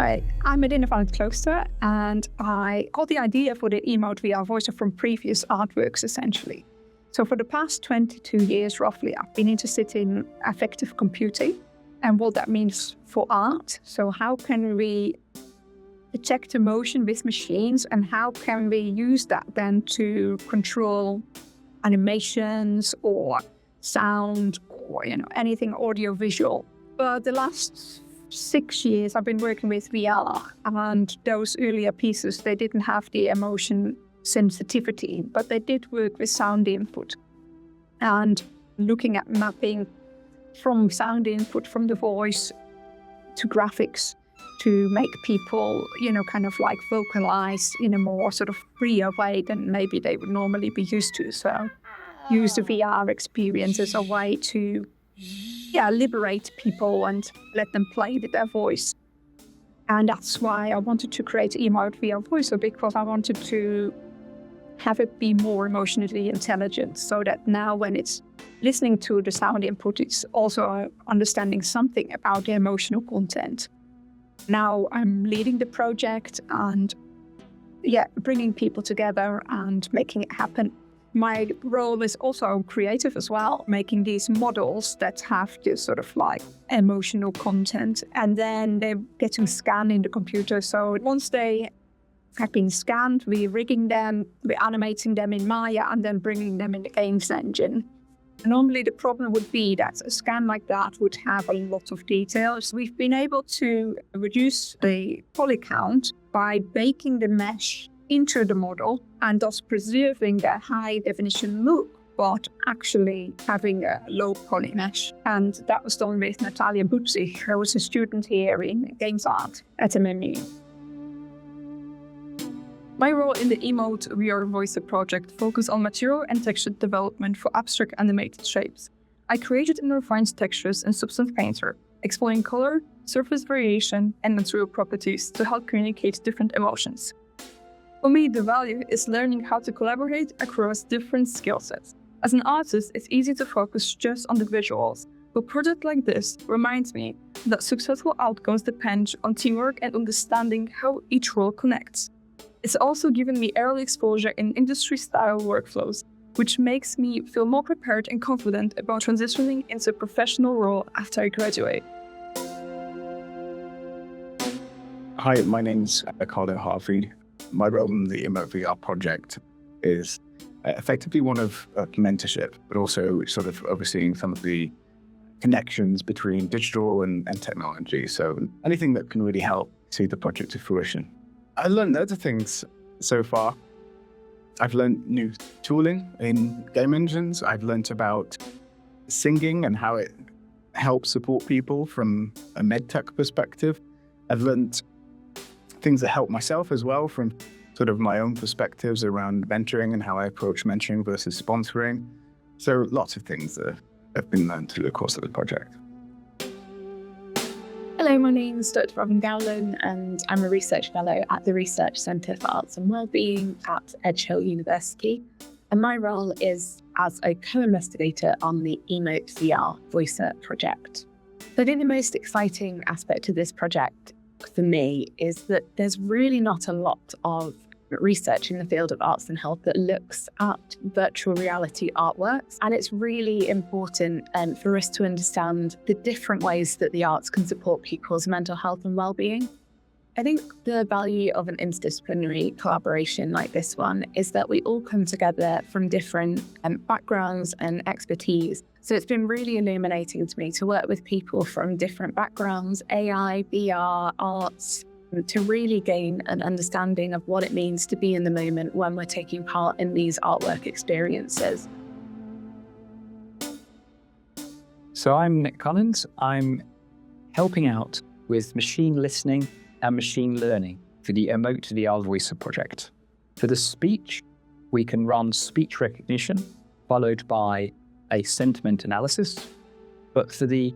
Hi, I'm Adinda from Klooster, and I got the idea for the Emote VR Voicer from previous artworks, essentially. So for the past 22 years, roughly, I've been interested in affective computing and what that means for art. So how can we detect emotion with machines, and how can we use that then to control animations or sound or anything audio-visual? But the last 6 years I've been working with VR, and those earlier pieces, they didn't have the emotion sensitivity, but they did work with sound input and looking at mapping from sound input from the voice to graphics to make people, kind of like vocalize in a more sort of freer way than maybe they would normally be used to. So use the VR experience as a way to liberate people and let them play with their voice. And that's why I wanted to create Emote VR Voicer, because I wanted to have it be more emotionally intelligent, so that now when it's listening to the sound input, it's also understanding something about the emotional content. Now I'm leading the project and bringing people together and making it happen. My role is also creative as well, making these models that have this sort of like emotional content, and then they're getting scanned in the computer. So once they have been scanned, we're rigging them, we're animating them in Maya, and then bringing them in the games engine. Normally the problem would be that a scan like that would have a lot of details. We've been able to reduce the poly count by baking the mesh into the model and thus preserving the high definition look, but actually having a low poly mesh. And that was done with Natalia Buzzi, who was a student here in games art at MMU. My role in the Emote VR Voicer project focused on material and texture development for abstract animated shapes. I created and refined textures in Substance Painter, exploring color, surface variation, and material properties to help communicate different emotions. For me, the value is learning how to collaborate across different skill sets. As an artist, it's easy to focus just on the visuals, but a project like this reminds me that successful outcomes depend on teamwork and understanding how each role connects. It's also given me early exposure in industry-style workflows, which makes me feel more prepared and confident about transitioning into a professional role after I graduate. Hi, my name's Carlo Harvey. My role in the Emote VR project is effectively one of mentorship, but also sort of overseeing some of the connections between digital and technology. So anything that can really help see the project to fruition. I learned loads of things so far. I've learned new tooling in game engines. I've learned about singing and how it helps support people from a medtech perspective. I've learned things that help myself as well from sort of my own perspectives around mentoring and how I approach mentoring versus sponsoring. So lots of things that have been learned through the course of the project. Hello, my name is Dr. Robyn Dowlen, and I'm a research fellow at the Research Centre for Arts and Wellbeing at Edge Hill University. And my role is as a co-investigator on the Emote VR Voicer project. So I think the most exciting aspect of this project for me is that there's really not a lot of research in the field of arts and health that looks at virtual reality artworks. And it's really important for us to understand the different ways that the arts can support people's mental health and well-being. I think the value of an interdisciplinary collaboration like this one is that we all come together from different backgrounds and expertise. So it's been really illuminating to me to work with people from different backgrounds, AI, VR, arts, to really gain an understanding of what it means to be in the moment when we're taking part in these artwork experiences. So I'm Nick Collins. I'm helping out with machine listening and machine learning for the Emote VR Voicer project. For the speech, we can run speech recognition followed by a sentiment analysis. But for the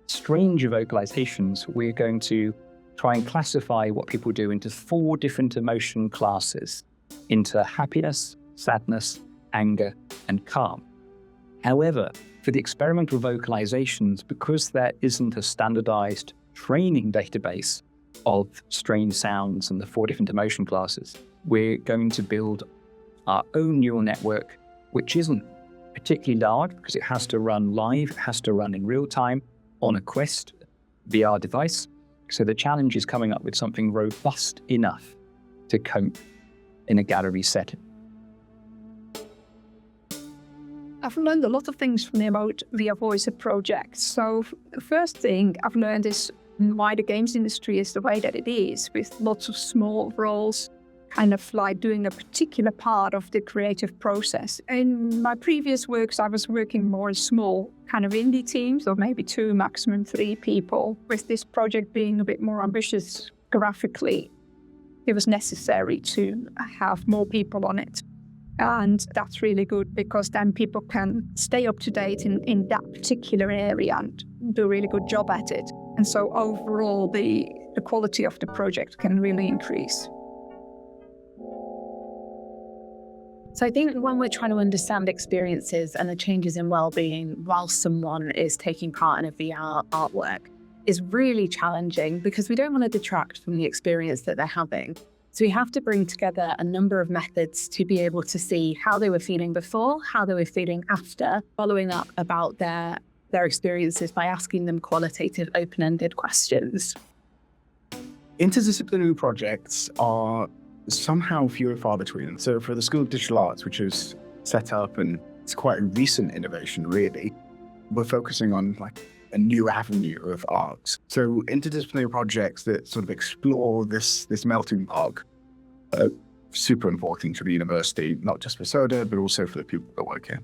strange vocalizations, we're going to try and classify what people do into 4 different emotion classes, into happiness, sadness, anger, and calm. However, for the experimental vocalizations, because there isn't a standardized training database, of strange sounds and the 4 different emotion classes. We're going to build our own neural network, which isn't particularly large because it has to run live, it has to run in real time on a Quest VR device. So the challenge is coming up with something robust enough to cope in a gallery setting. I've learned a lot of things from the Emote VR Voicer project. So the first thing I've learned is why the games industry is the way that it is, with lots of small roles, kind of like doing a particular part of the creative process. In my previous works, I was working more in small kind of indie teams, or maybe 2, maximum 3 people. With this project being a bit more ambitious graphically, it was necessary to have more people on it. And that's really good because then people can stay up to date in that particular area and do a really good job at it. And so overall, the quality of the project can really increase. So I think when we're trying to understand experiences and the changes in well-being while someone is taking part in a VR artwork is really challenging because we don't want to detract from the experience that they're having. So we have to bring together a number of methods to be able to see how they were feeling before, how they were feeling after, following up about their experiences by asking them qualitative, open-ended questions. Interdisciplinary projects are somehow few and far between. So for the School of Digital Arts, which is set up, and it's quite a recent innovation, really, we're focusing on like a new avenue of art. So interdisciplinary projects that sort of explore this melting pot are super important to the university, not just for SODA, but also for the people that work here.